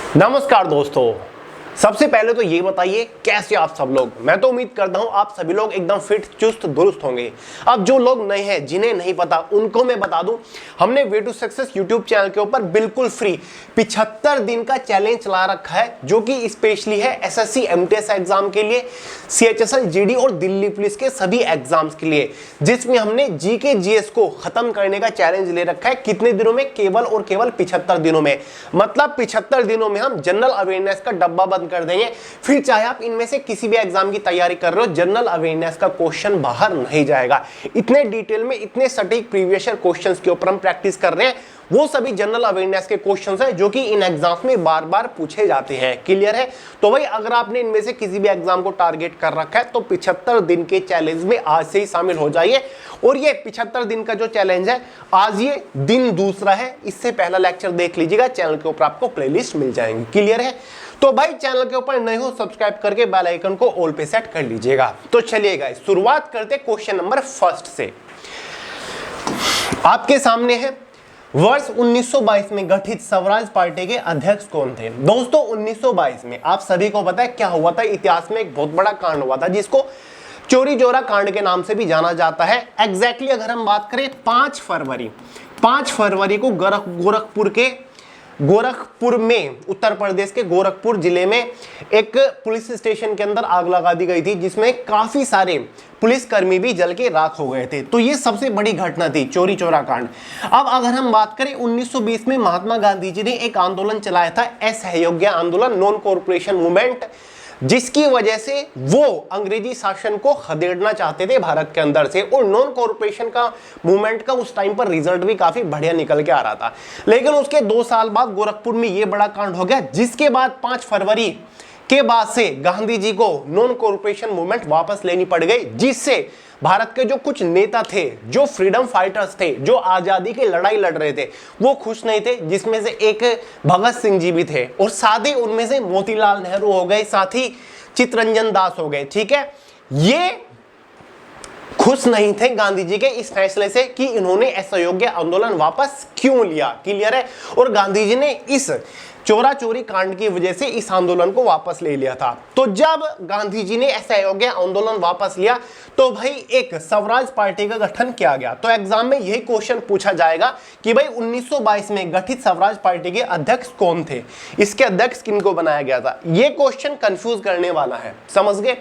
नमस्कार दोस्तों, सबसे पहले तो ये बताइए कैसे आप सब लोग। मैं तो उम्मीद करता हूं आप सभी लोग एकदम फिट चुस्त दुरुस्त होंगे। अब जो लोग नए हैं जिन्हें नहीं पता उनको मैं बता दूं, हमने way to success YouTube channel के ऊपर बिल्कुल फ्री 75 दिन का चैलेंज चला रखा है, जो कि स्पेशली है एसएससी एमटीएस एग्जाम के लिए, सीएचएसएल जीडी और दिल्ली पुलिस के सभी एग्जाम्स के लिए, जिसमें हमने जीके जीएस को खत्म करने का चैलेंज ले रखा है। कितने दिनों में? केवल और केवल 75 दिनों में। मतलब 75 दिनों में हम जनरल अवेयरनेस का डब्बा बंद कर देंगे। फिर चाहे आप इनमें से किसी भी एग्जाम की तैयारी कर रहे हो, जनरल अवेयरनेस का क्वेश्चन बाहर नहीं जाएगा। इतने डिटेल में, इतने सटीक प्रीवियस ईयर क्वेश्चंस के ऊपर हम प्रैक्टिस कर रहे हैं। वो सभी जनरल अवेयरनेस के क्वेश्चंस हैं जो कि इन एग्जाम्स में बार बार पूछे जाते हैं। क्लियर है? तो भाई अगर आपने इनमें से किसी भी एग्जाम को टारगेट कर रखा है तो 75 दिन के चैलेंज में आज से ही शामिल हो जाइए। और ये 75 दिन का जो चैलेंज है, आज ये दिन दूसरा है। इससे पहला लेक्चर देख लीजिएगा, चैनल के ऊपर आपको प्लेलिस्ट मिल जाएंगी। क्लियर है? तो भाई चैनल के ऊपर नए हो, सब्सक्राइब करके बेल आइकन को ऑल पे सेट कर लीजिएगा। तो चलिएगा शुरुआत करते क्वेश्चन नंबर फर्स्ट से। आपके सामने है, वर्ष 1922 में गठित स्वराज पार्टी के अध्यक्ष कौन थे? दोस्तों 1922 में आप सभी को पता है क्या हुआ था। इतिहास में एक बहुत बड़ा कांड हुआ था जिसको चोरी चौरा कांड के नाम से भी जाना जाता है। एग्जैक्टली अगर हम बात करें 5 फरवरी को गोरखपुर में, उत्तर प्रदेश के गोरखपुर जिले में एक पुलिस स्टेशन के अंदर आग लगा दी गई थी, जिसमें काफी सारे पुलिसकर्मी भी जल के राख हो गए थे। तो ये सबसे बड़ी घटना थी, चोरी चौरा कांड। अब अगर हम बात करें 1920 में महात्मा गांधी जी ने एक आंदोलन चलाया था, असहयोग्य आंदोलन, नॉन कॉर्पोरेशन मूवमेंट, जिसकी वजह से वो अंग्रेजी शासन को खदेड़ना चाहते थे भारत के अंदर से। और नॉन कॉर्पोरेशन का मूवमेंट का उस टाइम पर रिजल्ट भी काफी बढ़िया निकल के आ रहा था। लेकिन उसके 2 साल बाद गोरखपुर में ये बड़ा कांड हो गया, जिसके बाद 5 फरवरी के बाद से गांधी जी को नॉन कॉर्पोरेशन मूवमेंट वापस लेनी पड़ गई, जिससे भारत के जो कुछ नेता थे, जो फ्रीडम फाइटर्स थे, जो आजादी की लड़ाई लड़ रहे थे, वो खुश नहीं थे। जिसमें से एक भगत सिंह जी भी थे, और साथ ही उनमें से मोतीलाल नेहरू हो गए, साथ ही चित्तरंजन दास हो गए। ठीक है, ये खुश नहीं थे गांधी जी के इस फैसले से कि इन्होंने असहयोग्य आंदोलन वापस क्यों लिया। क्लियर है? और गांधी जी ने इस चोरा चोरी कांड की वजह से इस आंदोलन को वापस ले लिया था। तो जब गांधी जी ने असहयोग्य आंदोलन वापस लिया तो भाई एक स्वराज पार्टी का गठन किया गया। तो एग्जाम में यही क्वेश्चन पूछा जाएगा कि भाई 1922 में गठित स्वराज पार्टी के अध्यक्ष कौन थे, इसके अध्यक्ष किनको बनाया गया था। ये क्वेश्चन कंफ्यूज करने वाला है, समझ गए?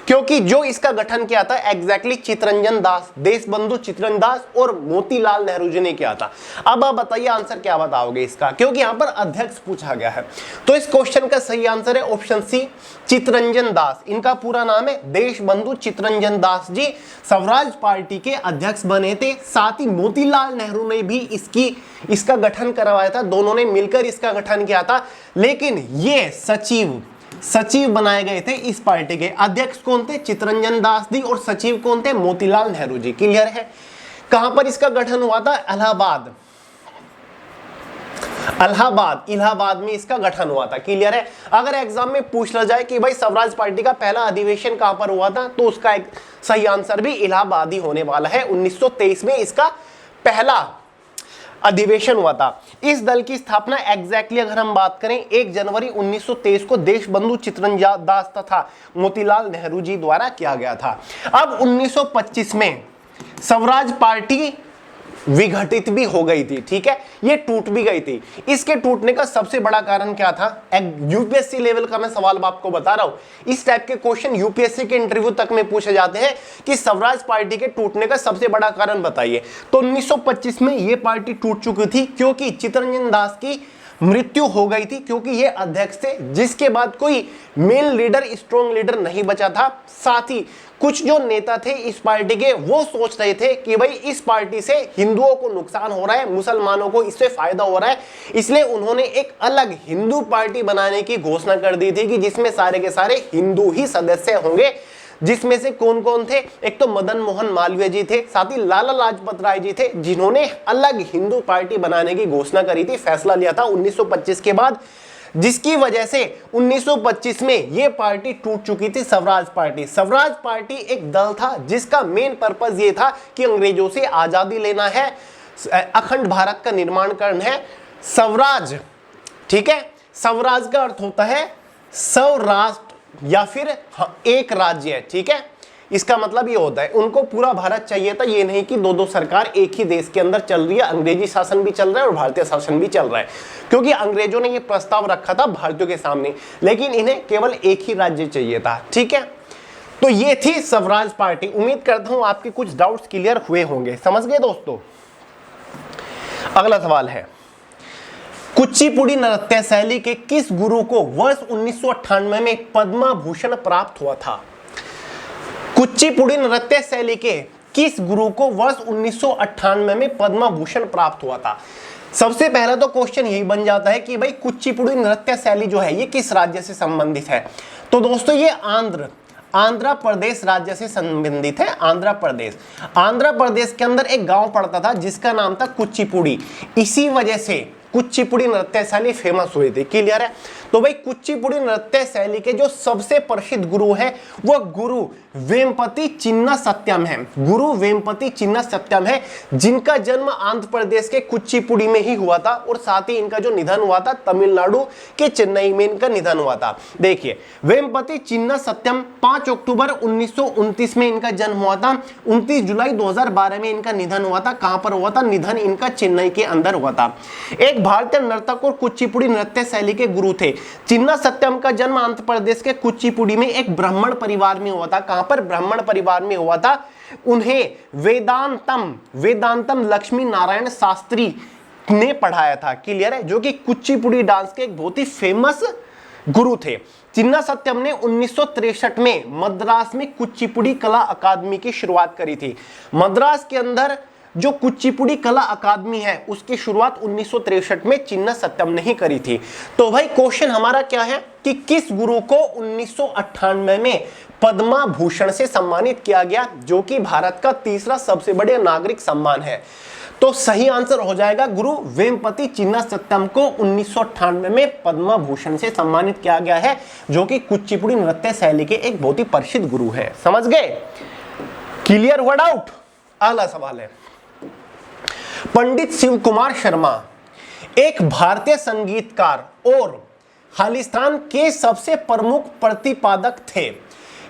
क्योंकि जो इसका गठन किया था एग्जैक्टली चित्तरंजन दास, देशबंधु चित्तरंजन दास और मोतीलाल नेहरू जी ने किया था। अब आप बताइए आंसर क्या बताओगे इसका, क्योंकि यहां पर अध्यक्ष पूछा गया है। तो इस क्वेश्चन का सही आंसर है ऑप्शन सी, चित्तरंजन दास। इनका पूरा नाम है देशबंधु चित्तरंजन दास जी स्वराज पार्टी के अध्यक्ष बने थे। साथ ही मोतीलाल नेहरू ने भी इसका गठन करवाया था, दोनों ने मिलकर इसका गठन किया था। लेकिन ये सचिव बनाए गए थे इस पार्टी के। अध्यक्ष कौन थे? चित्तरंजन दास जी, और सचिव कौन थे? मोतीलाल नेहरू जी। क्लियर है? कहां पर इसका गठन हुआ था? इलाहाबाद में इसका गठन हुआ था। क्लियर है? अगर एग्जाम में पूछ लिया जाए कि भाई स्वराज पार्टी का पहला अधिवेशन कहां पर हुआ था, तो उसका एक सही आंसर भी इलाहाबाद ही होने वाला है। 1923 में इसका पहला अधिवेशन हुआ था। इस दल की स्थापना एग्जैक्टली अगर हम बात करें 1 जनवरी 1923 को देशबंधु चित्तरंजन दास तथा मोतीलाल नेहरू जी द्वारा किया गया था। अब 1925 में स्वराज पार्टी विघटित भी हो गई थी। ठीक है, ये टूट भी गई थी। इसके टूटने का सबसे बड़ा कारण क्या था? यूपीएससी लेवल का मैं सवाल आपको बता रहा हूं। इस टाइप के क्वेश्चन यूपीएससी के इंटरव्यू तक में पूछे जाते हैं कि स्वराज पार्टी के टूटने का सबसे बड़ा कारण बताइए। तो 1925 में ये पार्टी टूट चुकी थी क्योंकि चित्तरंजन दास की मृत्यु हो गई थी, क्योंकि ये अध्यक्ष थे, जिसके बाद कोई मेन लीडर, स्ट्रॉन्ग लीडर नहीं बचा था। साथ ही कुछ जो नेता थे इस पार्टी के, वो सोच रहे थे कि भाई इस पार्टी से हिंदुओं को नुकसान हो रहा है, मुसलमानों को इससे फायदा हो रहा है, इसलिए उन्होंने एक अलग हिंदू पार्टी बनाने की घोषणा कर दी थी कि जिसमें सारे के सारे हिंदू ही सदस्य होंगे। जिसमें से कौन कौन थे? एक तो मदन मोहन मालवीय जी थे, साथ ही लाला लाजपत राय जी थे, जिन्होंने अलग हिंदू पार्टी बनाने की घोषणा करी थी, फैसला लिया था 1925 के बाद, जिसकी वजह से 1925 में यह पार्टी टूट चुकी थी, स्वराज पार्टी। स्वराज पार्टी एक दल था जिसका मेन पर्पस ये था कि अंग्रेजों से आजादी लेना है, अखंड भारत का निर्माण करना है, स्वराज, ठीक है, स्वराज का अर्थ होता है स्वराष्ट्र या फिर एक राज्य, ठीक है। इसका मतलब ये होता है उनको पूरा भारत चाहिए था, ये नहीं कि दो दो सरकार एक ही देश के अंदर चल रही है, अंग्रेजी शासन भी चल रहा है और भारतीय शासन भी चल रहा है, क्योंकि अंग्रेजों ने ये प्रस्ताव रखा था भारतीयों के सामने, लेकिन इन्हें केवल एक ही राज्य चाहिए था, ठीक है। तो ये थी स्वराज पार्टी। उम्मीद करता हूं आपके कुछ डाउट्स क्लियर हुए होंगे, समझ गए दोस्तों। अगला सवाल है, कुचिपुड़ी नृत्य शैली के किस गुरु को वर्ष 1998 में पद्म भूषण प्राप्त हुआ था? कुचिपुड़ी नृत्य शैली के किस गुरु को वर्ष 1998 में पद्म भूषण प्राप्त हुआ था? सबसे पहला तो क्वेश्चन यही बन जाता है कि भाई कुचिपुड़ी नृत्य शैली जो है ये किस राज्य से संबंधित है? तो दोस्तों ये आंध्र प्रदेश राज्य से संबंधित है। आंध्र प्रदेश के अंदर एक गांव पड़ता था जिसका नाम था कुचिपुड़ी, इसी वजह से कुचिपुड़ी नृत्य शैली फेमस हुई थी। क्लियर है? तो भाई कुचिपुड़ी नृत्य शैली के जो सबसे प्रसिद्ध गुरु है वो गुरु वेम्पति चिन्ना सत्यम है। गुरु वेम्पति चिन्ना सत्यम है, जिनका जन्म आंध्र प्रदेश के कुचिपुड़ी में ही हुआ था और साथ ही इनका जो निधन हुआ था तमिलनाडु के चेन्नई में इनका निधन हुआ था। देखिए वेम्पति चिन्ना सत्यम 5 अक्टूबर 1929 में इनका जन्म हुआ था, 29 जुलाई 2012 में इनका निधन हुआ था। कहां पर हुआ था निधन? इनका चेन्नई के अंदर हुआ था। एक भारतीय नर्तक और कुचिपुड़ी नृत्य शैली के गुरु थे। चिन्ना सत्यम का जन्म आंध्र प्रदेश के कुचिपुड़ी में एक ब्राह्मण परिवार में हुआ था। कहां पर? ब्राह्मण परिवार में हुआ था। उन्हें वेदांतम लक्ष्मी नारायण शास्त्री ने पढ़ाया था। क्लियर है? जो कि कुचिपुड़ी डांस के एक बहुत ही फेमस गुरु थे। चिन्ना सत्यम ने 1963 में मद्रास में कुचिपुड़ी कला अकादमी की शुरुआत करी थी। मद्रास के अंदर जो कुचिपुड़ी कला अकादमी है उसकी शुरुआत 1963 में चिन्ना सत्यम ने ही करी थी। तो भाई क्वेश्चन हमारा क्या है कि किस गुरु को 1998 में पद्म भूषण से सम्मानित किया गया, जो कि भारत का तीसरा सबसे बड़े नागरिक सम्मान है? तो सही आंसर हो जाएगा गुरु वेम्पति चिन्ना सत्यम को 1998 में पद्म भूषण से सम्मानित किया गया है, जो कि कुचिपुड़ी नृत्य शैली के एक बहुत ही प्रसिद्ध गुरु है। समझ गए? क्लियर हुआ डाउट? अगला सवाल है, पंडित शिव कुमार शर्मा एक भारतीय संगीतकार और खालिस्तान के सबसे प्रमुख प्रतिपादक थे।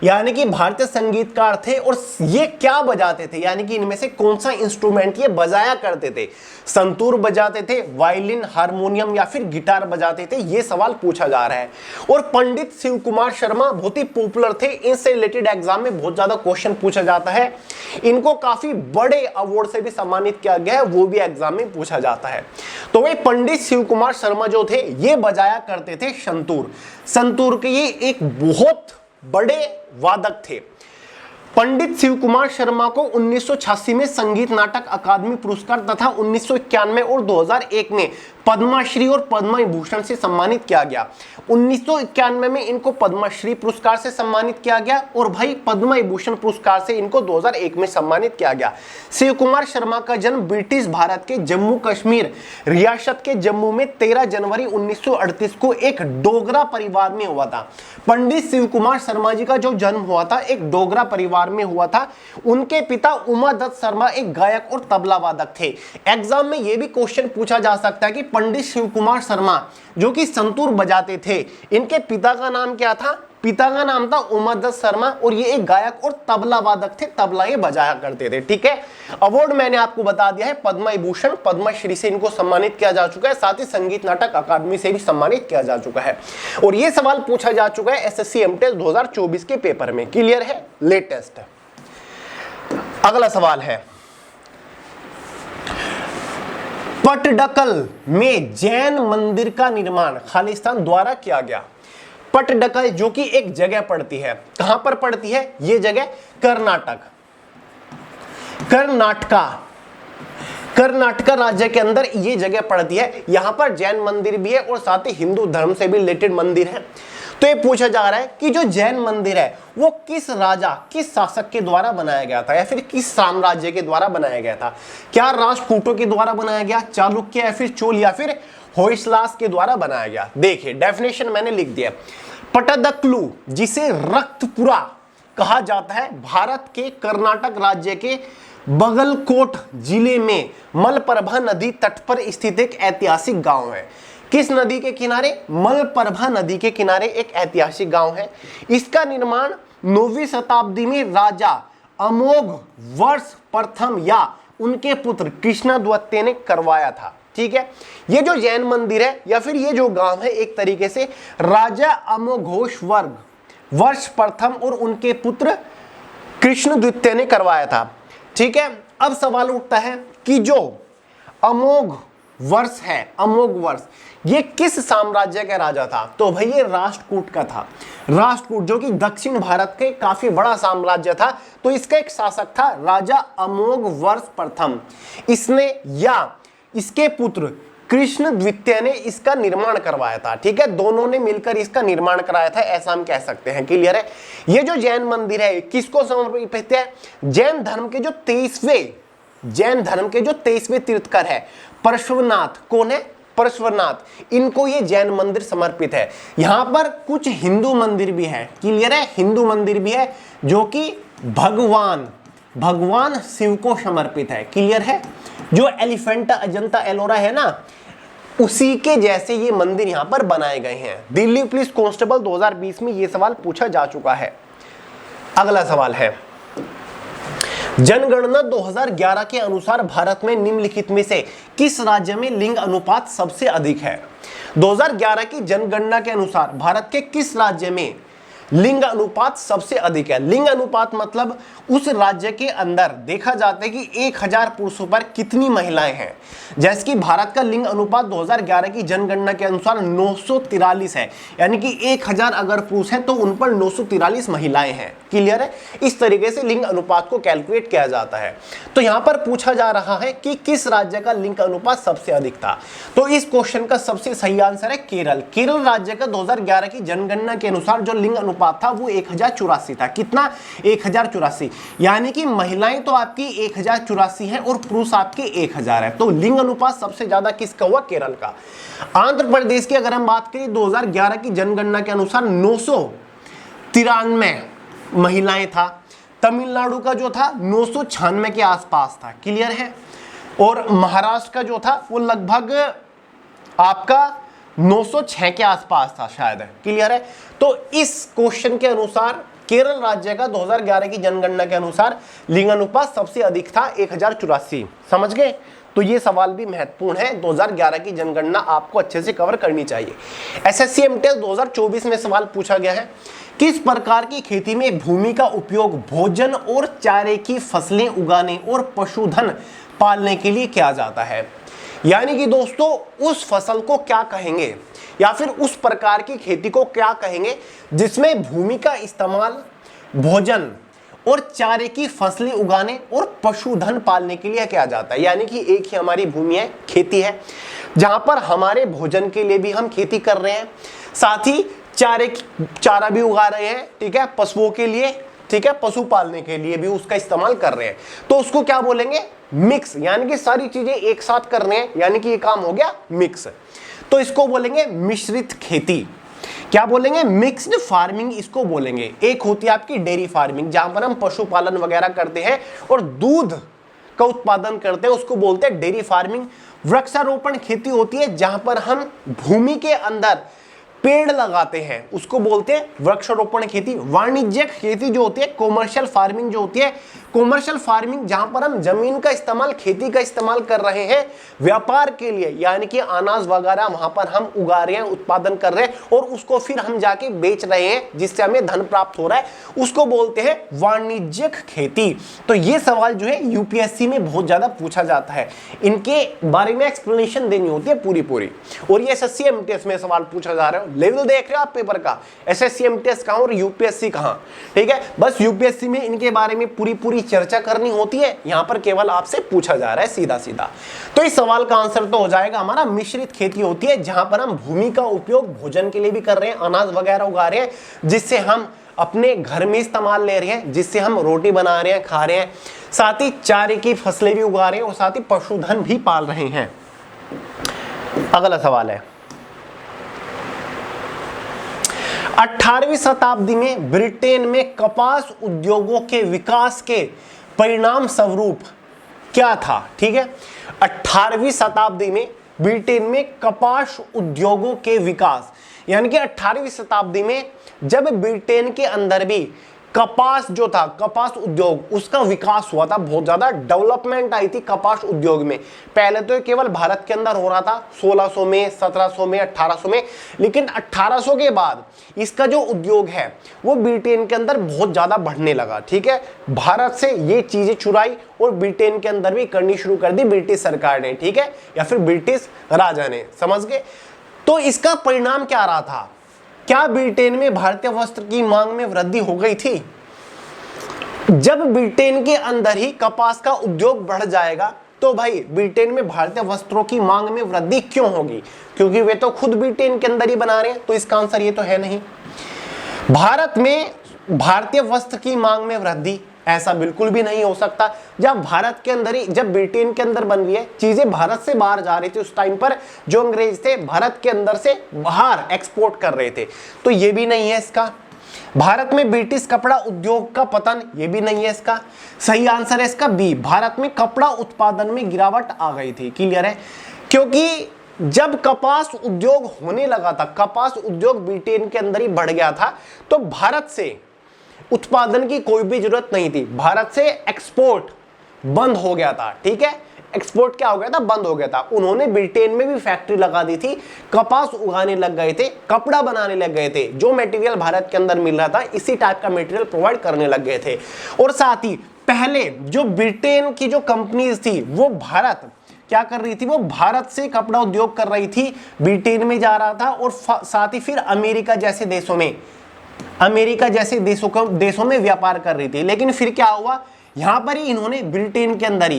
यानी कि भारतीय संगीतकार थे और ये क्या बजाते थे, यानी कि इनमें से कौन सा इंस्ट्रूमेंट ये बजाया करते थे? संतूर बजाते थे, वायलिन, हारमोनियम या फिर गिटार बजाते थे? ये सवाल पूछा जा रहा है। और पंडित शिव कुमार शर्मा बहुत ही पॉपुलर थे, इनसे रिलेटेड एग्जाम में बहुत ज्यादा क्वेश्चन पूछा जाता है। इनको काफी बड़े अवार्ड से भी सम्मानित किया गया है, वो भी एग्जाम में पूछा जाता है। तो वही पंडित शिव कुमार शर्मा जो थे ये बजाया करते थे संतूर के ये एक बहुत बड़े वादक थे। पंडित शिव कुमार शर्मा को 1986 में संगीत नाटक अकादमी पुरस्कार तथा 1991 और 2001 में पद्मश्री और पद्म विभूषण से सम्मानित किया गया। 1991 में इनको पद्मश्री पुरस्कार से सम्मानित किया गया और भाई पद्म विभूषण पुरस्कार से इनको 2001 में सम्मानित किया गया। शिव कुमार शर्मा का जन्म ब्रिटिश भारत के जम्मू कश्मीर रियासत के जम्मू में 13 जनवरी 1938 को एक डोगरा परिवार में हुआ था। पंडित शिव कुमार शर्मा जी का जो जन्म हुआ था एक डोगरा परिवार में हुआ था। उनके पिता उमा दत्त शर्मा एक गायक और तबला वादक थे। एग्जाम में यह भी क्वेश्चन पूछा जा सकता है कि पंडित शिव कुमार शर्मा जो कि संतूर बजाते थे, इनके पिता का नाम क्या था? पिता का नाम था उमा दत्त शर्मा और ये एक गायक और तबला वादक थे, तबला ये बजाया करते थे। ठीक है, अवार्ड मैंने आपको बता दिया है, पद्म विभूषण, पद्मश्री से इनको सम्मानित किया जा चुका है, साथ ही संगीत नाटक अकादमी से भी सम्मानित किया जा चुका है। और ये सवाल पूछा जा चुका है एसएससी एमटेस्ट 2024 के पेपर में। क्लियर है? लेटेस्ट। अगला सवाल है, पटडकल में जैन मंदिर का निर्माण खालिस्तान द्वारा किया गया। पटडकल जो कि एक जगह पड़ती है, कहां पर पड़ती है ये जगह? कर्नाटका राज्य के अंदर ये जगह पड़ती है। यहां पर जैन मंदिर भी है और साथ ही हिंदू धर्म से भी रिलेटेड मंदिर है। तो ये पूछा जा रहा है कि जो जैन मंदिर है वो किस राजा, किस शासक के द्वारा बनाया गया था या फिर किस साम्राज्य के द्वारा बनाया गया था? क्या राष्ट्रकूटों के द्वारा बनाया गया, चालुक्य या फिर चोल या फिर होयसलास के द्वारा बनाया गया? देखिए डेफिनेशन मैंने लिख दिया। पटदकलु जिसे रक्तपुरा कहा जाता है, भारत के कर्नाटक राज्य के बगलकोट जिले में मलप्रभा नदी तट पर स्थित एक ऐतिहासिक गांव है। किस नदी के किनारे? मलप्रभा नदी के किनारे एक ऐतिहासिक गांव है। इसका निर्माण 9वीं शताब्दी में राजा अमोघ वर्ष प्रथम या उनके पुत्र कृष्णद्वैत्य ने करवाया था। ठीक है, ये जो जैन मंदिर है या फिर ये जो गांव है, एक तरीके से राजा अमोघोष वर्ष प्रथम और उनके पुत्र कृष्णद्वैत्य ने करवाया था। ठीक है, अब सवाल उठता है कि जो अमोघ वर्ष है, अमोघ वर्ष, ये किस साम्राज्य का राजा था? तो भाई ये राष्ट्रकूट का था। राष्ट्रकूट जो कि दक्षिण भारत के काफी बड़ा साम्राज्य था, तो इसका एक शासक था राजा अमोघ वर्ष प्रथम। इसने या इसके पुत्र कृष्णद्वैत्य ने इसका निर्माण करवाया था। ठीक है, दोनों ने मिलकर इसका निर्माण कराया था, ऐसा हम कह सकते हैं। क्लियर है? ये जो जैन मंदिर है किसको समर्पित है? जैन धर्म के जो 23वें तीर्थकर है पार्श्वनाथ। कौन है? पार्श्वनाथ। इनको ये जैन मंदिर समर्पित है। यहां पर कुछ हिंदू मंदिर भी है। क्लियर है? हिंदू मंदिर भी है जो कि भगवान शिव को समर्पित है। क्लियर है? जो एलिफेंटा अजंता एलोरा है ना, उसी के जैसे ये मंदिर यहां पर बनाए गए हैं। दिल्ली पुलिस कांस्टेबल 2020 में ये सवाल पूछा जा चुका है। अगला सवाल है, जनगणना 2011 के अनुसार भारत में निम्नलिखित में से किस राज्य में लिंग अनुपात सबसे अधिक है? 2011 की जनगणना के अनुसार भारत के किस राज्य में लिंग अनुपात सबसे अधिक है? लिंग अनुपात मतलब उस राज्य के अंदर देखा जाता है कि 1000 पुरुषों पर कितनी महिलाएं हैं। जैसे कि भारत का लिंग अनुपात 2011 की जनगणना के अनुसार 943 है, यानी कि 1000 अगर पुरुष हैं तो उन पर 943 महिलाएं हैं। क्लियर है? इस तरीके से लिंग अनुपात को कैलकुलेट किया जाता है। तो यहां पर पूछा जा रहा है कि किस राज्य का लिंग अनुपात सबसे अधिक था, तो इस क्वेश्चन का सबसे सही आंसर है केरल। केरल राज्य का 2011 की जनगणना के अनुसार जो लिंग अनुपात था वो 1084 था। कितना? 1084, यानी कि महिलाएं तो आपकी 1084 है और पुरुष आपके 1000 है। तो लिंग अनुपात सबसे ज्यादा किसका हुआ? केरल का। आंध्र प्रदेश की अगर हम बात करें 2011 की जनगणना के अनुसार 993 महिलाएं था। तमिलनाडु का जो था 996 के आसपास था। क्लियर है? और महाराष्ट्र का जो था वो लगभग आपका 906 के आसपास था शायद। क्लियर है? तो इस क्वेश्चन के अनुसार केरल राज्य का 2011 की जनगणना के अनुसार लिंग अनुपात सबसे अधिक था 1084। समझ गए? तो ये सवाल भी महत्वपूर्ण है। 2011 की जनगणना आपको अच्छे से कवर करनी चाहिए। एसएससी एमटीएस 2024 में सवाल पूछा गया है, किस प्रकार की खेती में भूमि का उपयोग भोजन और चारे की फसलें उगाने और पशुधन पालने के लिए किया जाता है? यानी कि दोस्तों उस फसल को क्या कहेंगे या फिर उस प्रकार की खेती को क्या कहेंगे जिसमें भूमि का इस्तेमाल भोजन और चारे की फसलें उगाने और पशुधन पालने के लिए किया जाता है। यानी कि एक ही हमारी भूमि है, खेती है, जहां पर हमारे भोजन के लिए भी हम खेती कर रहे हैं, साथ ही चारा भी उगा रहे हैं। ठीक है? पशुओं के लिए, ठीक है, पशु पालने के लिए भी उसका इस्तेमाल कर रहे हैं। तो उसको क्या बोलेंगे? मिक्स। यानी कि सारी चीजें एक साथ कर रहे हैं, यानी कि ये काम हो गया मिक्स। तो इसको बोलेंगे मिश्रित खेती। क्या बोलेंगे? मिक्स्ड फार्मिंग इसको बोलेंगे। एक होती है आपकी डेयरी फार्मिंग, जहां पर हम पशुपालन वगैरह करते हैं और दूध का उत्पादन करते हैं, उसको बोलते हैं डेयरी फार्मिंग। वृक्षारोपण खेती होती है जहां पर हम भूमि के अंदर पेड़ लगाते हैं, उसको बोलते हैं वृक्षारोपण खेती। वाणिज्यिक खेती जो होती है, कॉमर्शियल फार्मिंग जो होती है, कॉमर्शियल फार्मिंग जहां पर हम जमीन का इस्तेमाल, खेती का इस्तेमाल कर रहे हैं व्यापार के लिए, यानी कि अनाज वगैरह वहां पर हम उगा रहे हैं, उत्पादन कर रहे हैं और उसको फिर हम जाके बेच रहे हैं जिससे हमें धन प्राप्त हो रहा है, उसको बोलते हैं वाणिज्यिक खेती। तो ये सवाल जो है यूपीएससी में बहुत ज्यादा पूछा जाता है, इनके बारे में एक्सप्लेनेशन देनी होती है पूरी। और ये एसएससी एमटीएस में सवाल पूछा जा रहा है। लेवल देख रहे हो आप पेपर का, एसएससी एमटीएस कहां और यूपीएससी कहां। ठीक है? बस यूपीएससी में इनके बारे में पूरी चर्चा करनी होती है, यहां पर केवल आपसे पूछा जा रहा है सीधा। तो इस सवाल का आंसर तो हो जाएगा हमारा मिश्रित खेती होती है, जहां पर हम भूमि का उपयोग भोजन के लिए भी कर रहे हैं, अनाज वगैरह उगा रहे हैं जिससे हम अपने घर में इस्तेमाल ले रहे हैं, जिससे हम रोटी बना रहे हैं, खा रहे हैं, साथ ही चारे की फसलें भी उगा रहे हैं और साथ ही पशुधन भी पाल रहे हैं। अगला सवाल है, 18वीं शताब्दी में ब्रिटेन में कपास उद्योगों के विकास के परिणाम स्वरूप क्या था? ठीक है, 18वीं शताब्दी में ब्रिटेन में कपास उद्योगों के विकास, यानी कि 18वीं शताब्दी में जब ब्रिटेन के अंदर भी कपास जो था, कपास उद्योग, उसका विकास हुआ था, बहुत ज्यादा डेवलपमेंट आई थी कपास उद्योग में। पहले तो केवल भारत के अंदर हो रहा था 1600 में, 1700 में, 1800 में, लेकिन 1800 के बाद इसका जो उद्योग है वो ब्रिटेन के अंदर बहुत ज्यादा बढ़ने लगा। ठीक है, भारत से ये चीजें चुराई और ब्रिटेन के अंदर भी करनी शुरू कर दी ब्रिटिश सरकार ने, ठीक है, या फिर ब्रिटिश राजा ने, समझ गए। तो इसका परिणाम क्या रहा था? क्या ब्रिटेन में भारतीय वस्त्र की मांग में वृद्धि हो गई थी? जब ब्रिटेन के अंदर ही कपास का उद्योग बढ़ जाएगा तो भाई ब्रिटेन में भारतीय वस्त्रों की मांग में वृद्धि क्यों होगी? क्योंकि वे तो खुद ब्रिटेन के अंदर ही बना रहे हैं। तो इसका आंसर ये तो है नहीं। भारत में भारतीय वस्त्र की मांग में वृद्धि, ऐसा बिल्कुल भी नहीं हो सकता। जब भारत के अंदर ही, जब ब्रिटेन के अंदर बन रही है, चीजें भारत से बाहर जा रही थी, उस टाइम पर जो अंग्रेज थे भारत के अंदर से बाहर एक्सपोर्ट कर रहे थे, तो ये भी नहीं है इसका। भारत में ब्रिटिश कपड़ा उद्योग का पतन, ये भी नहीं है इसका। सही आंसर है इसका बी, भारत में कपड़ा उत्पादन में गिरावट आ गई थी। क्लियर है, क्योंकि जब कपास उद्योग होने लगा था, कपास उद्योग ब्रिटेन के अंदर ही बढ़ गया था, तो भारत से उत्पादन की कोई भी जरूरत नहीं थी, भारत से एक्सपोर्ट बंद हो गया था। ठीक है, एक्सपोर्ट क्या हो गया था? बंद हो गया था। उन्होंने ब्रिटेन में भी फैक्ट्री लगा दी थी, कपास उगाने लग गए थे, कपड़ा बनाने लग गए थे, जो मटेरियल भारत के अंदर मिल रहा था इसी टाइप का मटेरियल प्रोवाइड करने लग गए थे। और साथ ही पहले जो ब्रिटेन की जो कंपनीज थी वो भारत क्या कर रही थी? वो भारत से कपड़ा उद्योग कर रही थी, ब्रिटेन में जा रहा था, और साथ ही फिर अमेरिका जैसे देशों में व्यापार कर रही थी। लेकिन फिर क्या हुआ? यहां पर ही इन्होंने ब्रिटेन के अंदर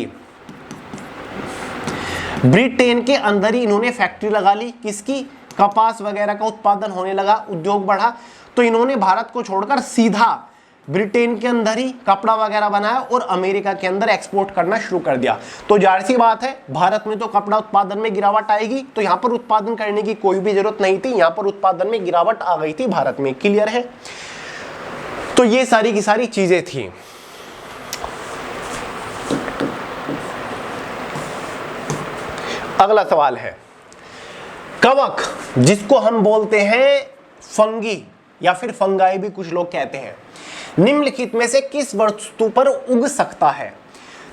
ही इन्होंने फैक्ट्री लगा ली, किसकी? कपास वगैरह का उत्पादन होने लगा, उद्योग बढ़ा, तो इन्होंने भारत को छोड़कर सीधा ब्रिटेन के अंदर ही कपड़ा वगैरह बनाया और अमेरिका के अंदर एक्सपोर्ट करना शुरू कर दिया। तो जाहिर सी बात है, भारत में तो कपड़ा उत्पादन में गिरावट आएगी, तो यहां पर उत्पादन करने की कोई भी जरूरत नहीं थी, यहां पर उत्पादन में गिरावट आ गई थी भारत में। क्लियर है? तो ये सारी की सारी चीजें थी। अगला सवाल है, कवक, जिसको हम बोलते हैं फंगी या फिर फंगाई भी कुछ लोग कहते हैं, निम्नलिखित में से किस वस्तु पर उग सकता है?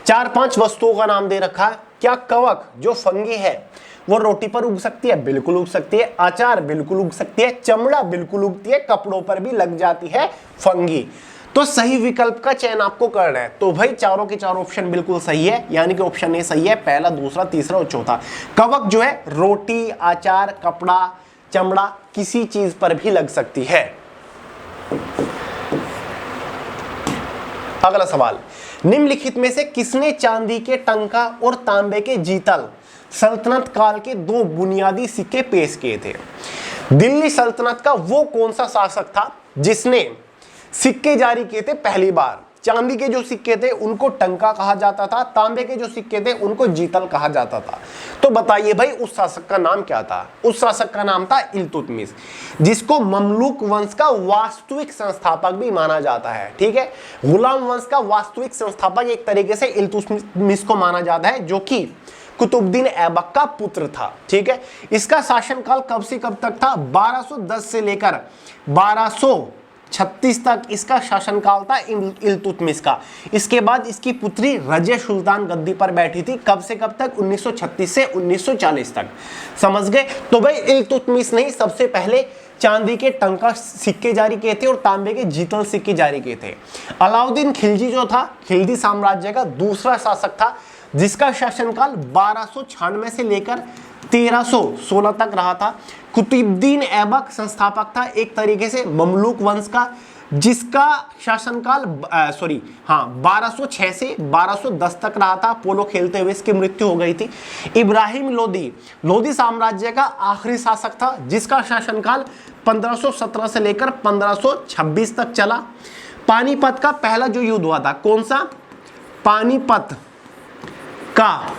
4-5 वस्तुओं का नाम दे रखा है। क्या कवक जो फंगी है वो रोटी पर उग सकती है? बिल्कुल उग सकती है। अचार बिल्कुल उग सकती है। चमड़ा बिल्कुल उगती है। कपड़ों पर भी लग जाती है फंगी। तो सही विकल्प का चयन आपको करना है। तो भाई चारों के चारों ऑप्शन बिल्कुल सही है, यानी कि ऑप्शन ए सही है, पहला, दूसरा, तीसरा और चौथा। कवक जो है रोटी, अचार, कपड़ा, चमड़ा किसी चीज पर भी लग सकती है। अगला सवाल, निम्नलिखित में से किसने चांदी के टंका और तांबे के जीतल सल्तनत काल के 2 बुनियादी सिक्के पेश किए थे? दिल्ली सल्तनत का वो कौन सा शासक था जिसने सिक्के जारी किए थे पहली बार? चांदी के जो सिक्के थे उनको टंका कहा जाता था, तांबे के जो सिक्के थे उनको जीतल कहा जाता था। तो बताइए भाई उस शासक का नाम क्या था? उस शासक का नाम था इल्तुतमिश, जिसको ममलूक वंश का वास्तविक संस्थापक भी माना जाता है। ठीक है, गुलाम वंश का वास्तविक संस्थापक एक तरीके से इल्तुतमिश को माना जाता है, जो कि कुतुबुद्दीन ऐबक का पुत्र था। ठीक है, इसका शासनकाल कब से कब तक था? 1210 से लेकर 1236 तक इसका शासनकाल था इल्तुतमिश का। इसके बाद इसकी पुत्री रजिया सुल्तान गद्दी पर बैठी थी। कब से कब तक? 1936 से 1940 तक। समझ गए? तो भाई इल्तुतमिश ने सबसे पहले चांदी के टंका सिक्के जारी किए थे और तांबे के जीतल सिक्के जारी किए थे। अलाउद्दीन खिलजी जो था, खिलजी साम्राज्य का दूसरा शासक था, जिसका शासनकाल 1296 से लेकर 1316 तक रहा था। कुतुबुद्दीन ऐबक संस्थापक था एक तरीके से ममलूक वंश का, जिसका शासनकाल 1206 से 1210 तक रहा था। पोलो खेलते हुए इसकी मृत्यु हो गई थी। इब्राहिम लोदी साम्राज्य का आखिरी शासक था, जिसका शासनकाल 1517 से लेकर 1526 तक चला। पानीपत का पहला जो युद्ध हुआ था, कौन सा? पानीपत का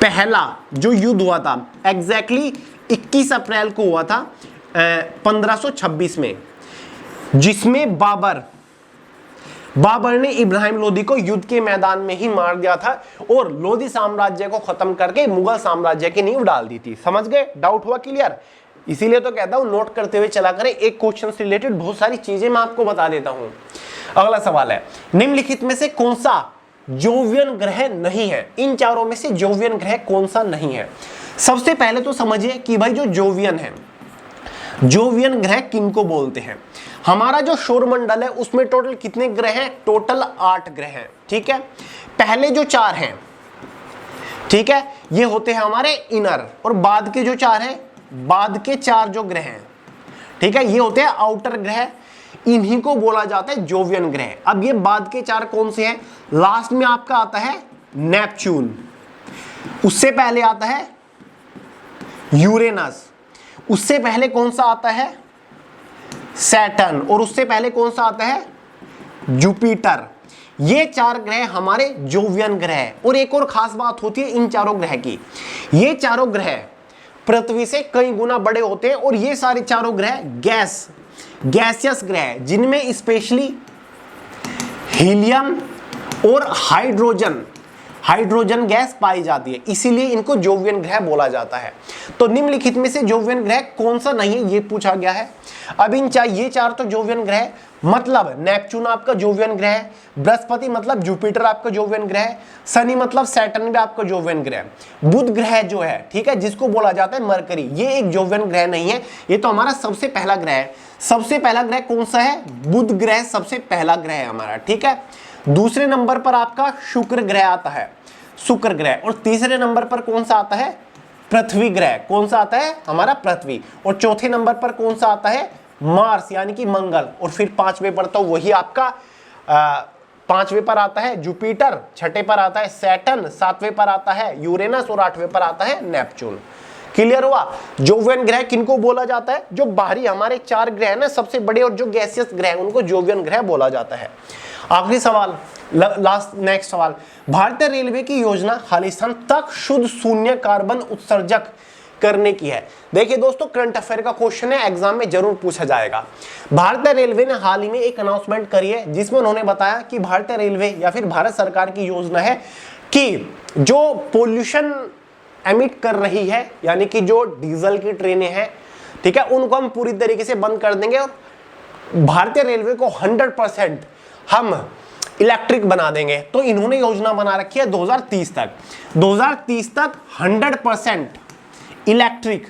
पहला जो युद्ध हुआ था एग्जैक्टली 21 अप्रैल को हुआ था 1526 में, जिसमें बाबर बाबर ने इब्राहिम लोदी को युद्ध के मैदान में ही मार दिया था और लोदी साम्राज्य को खत्म करके मुगल साम्राज्य की नींव डाल दी थी। समझ गए? डाउट हुआ क्लियर? इसीलिए तो कहता हूं नोट करते हुए चला करें, एक क्वेश्चन से रिलेटेड बहुत सारी चीजें मैं आपको बता देता हूं। अगला सवाल है, निम्नलिखित में से कौन सा जोवियन ग्रह नहीं है? इन चारों में से जोवियन ग्रह कौन सा नहीं है? सबसे पहले तो समझिए कि भाई जो जोवियन है, जोवियन ग्रह किनको बोलते हैं? हमारा जो सौरमंडल है उसमें टोटल कितने ग्रह हैं? टोटल 8 ग्रह हैं। ठीक है, पहले जो 4 हैं, ठीक है, ये होते हैं हमारे इनर, और बाद के जो 4 हैं, बाद के 4 जो ग्रह हैं, ठीक है, ये होते हैं आउटर ग्रह। इन्हीं को बोला जाता है जोवियन ग्रह। अब ये बाद के 4 कौन से हैं? लास्ट में आपका आता है नेपच्यून, उससे पहले आता है यूरेनस, उससे पहले कौन सा आता है? सैटर्न, और उससे पहले कौन सा आता है? जुपिटर। ये 4 ग्रह हमारे जोवियन ग्रह है। और एक और खास बात होती है इन चारों ग्रह की, ये चारों ग्रह पृथ्वी से कई गुना बड़े होते हैं, और ये सारे चारों ग्रह गैसियस ग्रह, जिनमें स्पेशली हीलियम और हाइड्रोजन गैस पाई जाती है, इसीलिए इनको जोवियन ग्रह बोला जाता है। तो निम्नलिखित में से जोवियन ग्रह कौन सा नहीं है, ये पूछा गया है। अब ये 4 तो जोवियन ग्रह, मतलब नेपच्यून आपका जोवियन ग्रह है, बृहस्पति मतलब जुपिटर आपका जोवियन ग्रह है, शनि मतलब सैटर्न भी आपका जोवियन ग्रह है, बुध ग्रह जो है, ठीक है, जिसको बोला जाता है मरकरी, ये एक जोवियन ग्रह नहीं है। ये तो हमारा सबसे पहला ग्रह है। सबसे पहला ग्रह कौन सा है? बुध ग्रह सबसे पहला ग्रह है हमारा। ठीक है, दूसरे नंबर पर आपका शुक्र ग्रह आता है, शुक्र ग्रह, और तीसरे नंबर पर कौन सा आता है? पृथ्वी ग्रह। कौन सा आता है? हमारा पृथ्वी। और चौथे नंबर पर कौन सा आता है? मार्स यानी कि मंगल। और फिर 5वें पर तो वही आपका 5वें पर आता है जुपिटर, 6ठे पर आता है सैटर्न, 7वें पर आता है यूरेनस, और 8वें पर आता है नेपच्यून। क्लियर हुआ? जोवियन ग्रह किनको बोला जाता है? जो बाहरी हमारे 4 ग्रह हैं ना सबसे बड़े, और जो गैसियस ग्रह हैं उनको जोवियन ग्रह बोला जाता है। आखिरी सवाल, नेक्स्ट सवाल, भारतीय रेलवे की योजना खालिस्तान तक शुद्ध शून्य कार्बन उत्सर्जक करने की है। देखिए दोस्तों, करंट अफेयर का क्वेश्चन है, एग्जाम में जरूर पूछा जाएगा। भारतीय रेलवे ने हाल ही में एक अनाउंसमेंट करी है, जिसमें उन्होंने बताया कि भारतीय रेलवे या फिर भारत सरकार की योजना है कि जो पोल्यूशन एमिट कर रही है, यानी कि जो डीजल की ट्रेनें हैं, ठीक है, उनको हम पूरी तरीके से बंद कर देंगे, और भारतीय रेलवे को 100% हम इलेक्ट्रिक बना देंगे। तो इन्होंने योजना बना रखी है 2030 तक 100% इलेक्ट्रिक,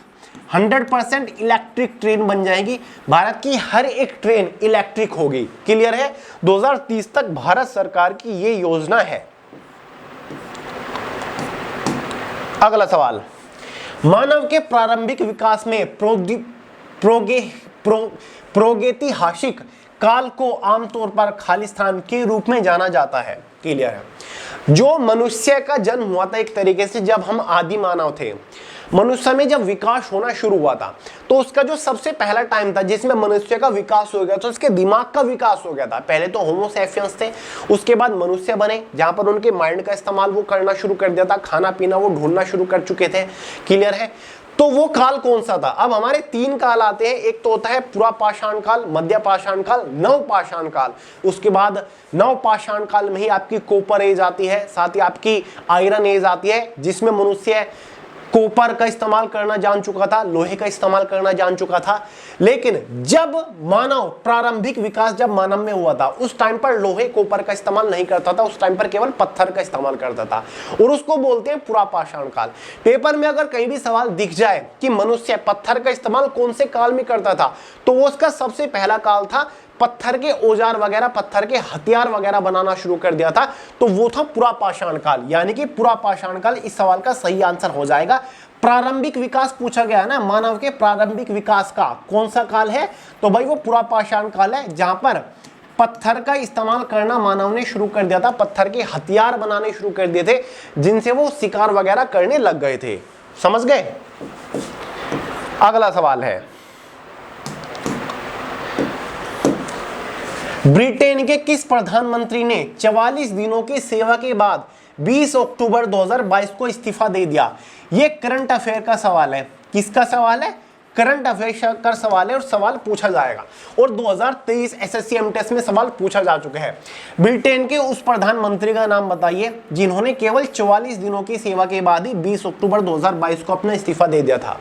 100% इलेक्ट्रिक ट्रेन बन जाएगी। भारत की हर एक ट्रेन इलेक्ट्रिक होगी। क्लियर है? 2030 तक भारत सरकार की ये योजना है। अगला सवाल, मानव के प्रारंभिक विकास में प्रागैतिहासिक काल को आमतौर पर खालिस्तान के रूप में जाना जाता है। क्लियर है? जो मनुष्य का जन्म हुआ था एक तरीके से, जब हम आदि मानव थे, मनुष्य में जब विकास होना शुरू हुआ था, तो उसका जो सबसे पहला टाइम था जिसमें मनुष्य का विकास हो गया, तो उसके दिमाग का विकास हो गया था। पहले तो होमो सैपियंस थे, उसके बाद मनुष्य बने, जहां पर उनके माइंड का इस्तेमाल वो करना शुरू कर दिया था, खाना पीना वो ढूंढना शुरू कर चुके थे। क्लियर है? तो वो काल कौन सा था? अब हमारे 3 काल आते हैं। एक तो होता है पुरापाषाण काल, मध्य पाषाण काल, नवपाषाण काल। उसके बाद नवपाषाण काल में ही आपकी कॉपर एज आती है, साथ ही आपकी आयरन एज आती है, जिसमें मनुष्य कॉपर का इस्तेमाल करना जान चुका था, लोहे का इस्तेमाल करना जान चुका था। लेकिन जब मानव प्रारंभिक विकास जब मानव में हुआ था, उस टाइम पर लोहे कॉपर का इस्तेमाल नहीं करता था, उस टाइम पर केवल पत्थर का इस्तेमाल करता था, और उसको बोलते हैं पुरापाषाण काल। पेपर में अगर कहीं भी सवाल दिख जाए कि मनुष्य पत्थर का इस्तेमाल कौन से काल में करता था, तो वो उसका सबसे पहला काल था। पत्थर के औजार वगैरह, पत्थर के हथियार वगैरह बनाना शुरू कर दिया था, तो वो था पुरापाषाण काल। यानी कि पुरापाषाण काल इस सवाल का सही आंसर हो जाएगा। प्रारंभिक विकास पूछा गया है ना, मानव के प्रारंभिक विकास का कौन सा काल है? तो भाई वो पुरापाषाण काल है, जहां पर पत्थर का इस्तेमाल करना मानव ने शुरू कर दिया था, पत्थर के हथियार बनाने शुरू कर दिए थे, जिनसे वो शिकार वगैरह करने लग गए थे। समझ गए? अगला सवाल है, ब्रिटेन के किस प्रधानमंत्री ने 44 दिनों की सेवा के बाद 20 अक्टूबर 2022 को इस्तीफा दे दिया? यह करंट अफेयर का सवाल है। किसका सवाल है? करंट अफेयर्स का सवाल है और सवाल पूछा जाएगा। और 2023 एसएससी एमटेस में सवाल पूछा जा चुका है। ब्रिटेन के उस प्रधानमंत्री का नाम बताइए जिन्होंने केवल 44 दिनों की सेवा के बाद ही 20 अक्टूबर 2022 को अपना इस्तीफा दे दिया था।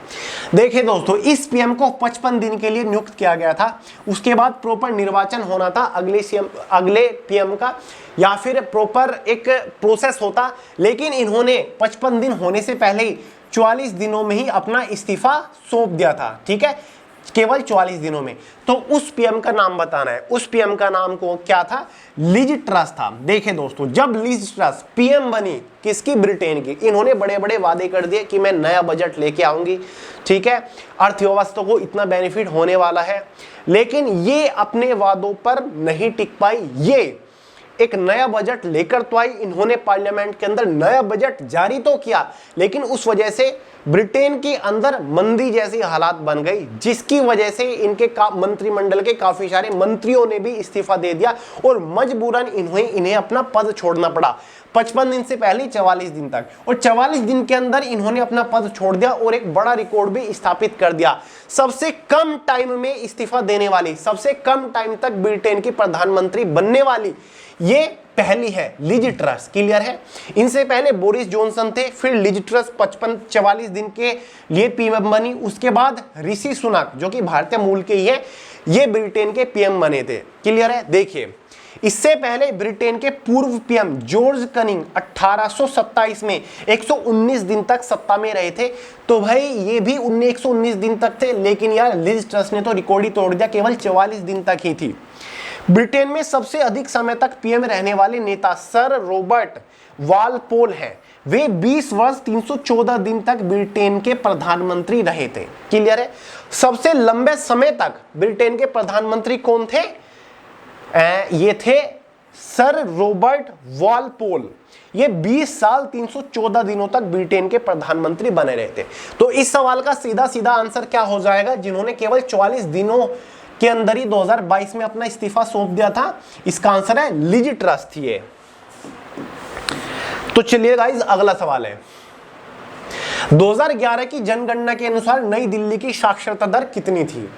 देखिए दोस्तों, इस पीएम को 55 दिन के लिए नियुक्त किया गया था। उसके बाद प्रॉपर निर्वाचन होना था अगले पीएम का, या फिर प्रॉपर एक प्रोसेस होता, लेकिन इन्होंने 55 दिन होने से पहले ही 44 दिनों में ही अपना इस्तीफा सौंप दिया था। ठीक है, केवल 44 दिनों में। तो उस पीएम का नाम बताना है। उस पीएम का नाम को क्या था? लिज ट्रस था। देखिए दोस्तों, जब लिज ट्रस पीएम बनी किसकी? ब्रिटेन की, इन्होंने बड़े बड़े वादे कर दिए कि मैं नया बजट लेके आऊंगी। ठीक है, अर्थव्यवस्था को इतना बेनिफिट होने वाला है, लेकिन ये अपने वादों पर नहीं टिक पाई। ये एक नया बजट लेकर तो आई, इन्होंने पार्लियामेंट के अंदर नया बजट जारी तो किया, लेकिन उस वजह से ब्रिटेन के अंदर मंदी जैसी हालात बन गई, जिसकी वजह से इनके मंत्रिमंडल के काफी सारे मंत्रियों ने भी इस्तीफा दे दिया और मजबूरन इन्हें अपना पद छोड़ना पड़ा। 55 दिन से पहले 44 दिन तक, और 44 दिन के अंदर इन्होंने अपना पद छोड़ दिया और एक बड़ा रिकॉर्ड भी स्थापित कर दिया। सबसे कम टाइम में इस्तीफा देने वाली, सबसे कम टाइम तक ब्रिटेन की प्रधानमंत्री बनने वाली ये पहली है लिज ट्रस। क्लियर है? इनसे पहले बोरिस जॉनसन थे, फिर लिज ट्रस 44 दिन के लिए पीएम बनी। उसके बाद ऋषि सुनक जो कि भारतीय मूल के ही है, ये ब्रिटेन के पीएम बने थे। क्लियर है? देखिए, इससे पहले ब्रिटेन के पूर्व पीएम जॉर्ज कनिंग 1827 में 119 दिन तक सत्ता में रहे थे। तो भाई ये भी 119 दिन तक थे, लेकिन यार लिज ट्रस ने तो रिकॉर्ड ही तोड़ दिया, केवल 44 दिन तक ही थी। ब्रिटेन में सबसे अधिक समय तक पीएम रहने वाले नेता सर रॉबर्ट वालपोल हैं। वे 20 वर्ष 314 दिन तक ब्रिटेन के प्रधानमंत्री रहे थे। क्लियर है? सबसे लंबे समय तक ब्रिटेन के प्रधानमंत्री कौन थे? ये थे सर रॉबर्ट वालपोल। ये 20 साल 314 दिनों तक ब्रिटेन के प्रधानमंत्री बने रहे थे। तो इस सवाल का सीधा सीधा आंसर क्या हो जाएगा? जिन्होंने केवल 44 दिनों के अंदर ही 2022 में अपना इस्तीफा सौंप दिया था, इसका आंसर है लिज ट्रस थी ये। तो चलिए गाइस, अगला सवाल है। 2011 की जनगणना के अनुसार नई दिल्ली की साक्षरता दर कितनी थी?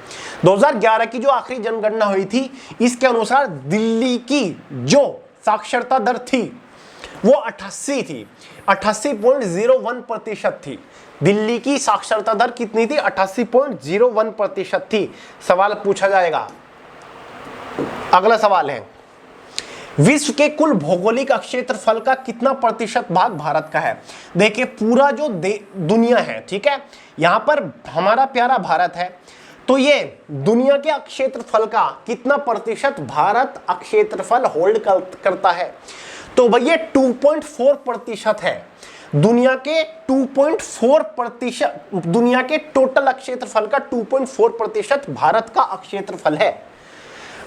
2011 की जो आखिरी जनगणना हुई थी, इसके अनुसार दिल्ली की जो साक्षरता दर थी वो 88 थी, 88.01% थी। दिल्ली की साक्षरता दर कितनी थी? 88.01% थी। सवाल पूछा जाएगा। अगला सवाल है, विश्व के कुल भौगोलिक क्षेत्रफल का कितना प्रतिशत भाग भारत का है? देखिए, पूरा जो दुनिया है, ठीक है, यहां पर हमारा प्यारा भारत है, तो ये दुनिया के क्षेत्रफल का कितना प्रतिशत भारत क्षेत्रफल होल्ड करता है? तो भाई ये 2.4% है। दुनिया के 2.4%, दुनिया के टोटल क्षेत्रफल का 2.4% भारत का क्षेत्रफल है।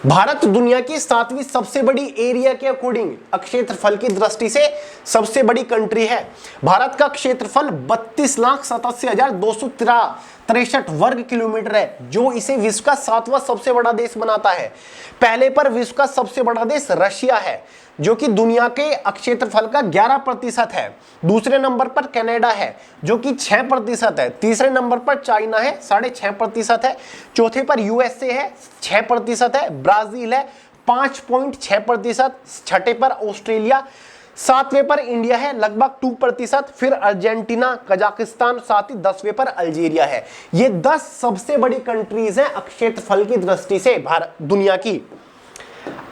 भारत दुनिया की 7वीं सबसे बड़ी एरिया के अकॉर्डिंग क्षेत्रफल की दृष्टि से सबसे बड़ी कंट्री है। भारत का क्षेत्रफल 32,87,263 वर्ग किलोमीटर है, जो इसे विश्व का 7वां सबसे बड़ा देश बनाता है। पहले पर विश्व का सबसे बड़ा देश रशिया है, जो कि दुनिया के क्षेत्रफल का 11% है। दूसरे नंबर पर कनाडा है, जो कि 6% है। तीसरे नंबर पर चाइना है, 6.5% है। चौथे पर यूएसए है, 6% है। ब्राजील है, 5.6%। छठे पर ऑस्ट्रेलिया, 7वें पर इंडिया है, लगभग 2%। फिर अर्जेंटीना, कजाकिस्तान, साथ ही 10वें पर अल्जीरिया है। ये 10 सबसे बड़ी कंट्रीज हैं क्षेत्रफल की दृष्टि से भारत दुनिया की।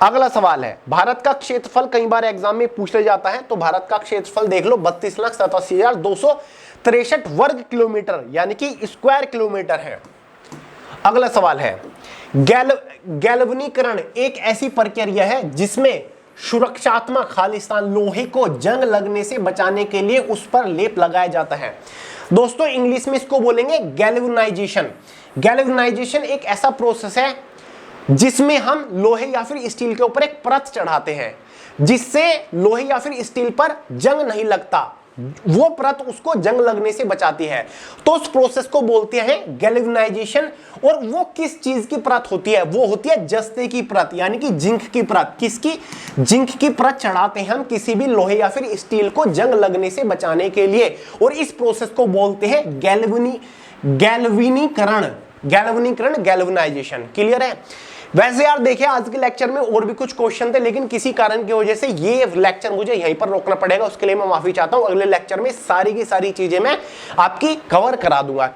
अगला सवाल है, भारत का क्षेत्रफल कई बार एग्जाम में पूछ लिया जाता है, तो भारत का क्षेत्रफल देख लो 32,87,263 वर्ग किलोमीटर, यानी कि स्क्वायर किलोमीटर है। अगला सवाल है, गैल्वनीकरण एक ऐसी प्रक्रिया है जिसमें सुरक्षात्मक खालिस्तान लोहे को जंग लगने से बचाने के लिए उस पर लेप लगाया जाता है। दोस्तों, इंग्लिश में इसको बोलेंगे गैल्वनाइजेशन। गैल्वनाइजेशन एक ऐसा प्रोसेस है जिसमें हम लोहे या फिर स्टील के ऊपर एक परत चढ़ाते हैं, जिससे लोहे या फिर स्टील पर जंग नहीं लगता, वो परत उसको जंग लगने से बचाती है। तो उस प्रोसेस को बोलते हैं गैल्वनाइजेशन। और वो किस चीज की परत होती है? वो होती है जस्ते की परत, यानी कि जिंक की परत। किसकी? जिंक की परत चढ़ाते हैं हम किसी भी लोहे या फिर स्टील को जंग लगने से बचाने के लिए, और इस प्रोसेस को बोलते हैं गैल्वनीकरण। गैल्वनीकरण, गैल्वनाइजेशन। क्लियर है? वैसे यार देखिए आज के लेक्चर में और भी कुछ क्वेश्चन थे, लेकिन किसी कारण की वजह से ये लेक्चर मुझे यहीं पर रोकना पड़ेगा, उसके लिए मैं माफी चाहता हूं। अगले लेक्चर में सारी की सारी चीजें मैं आपकी कवर करा दूंगा।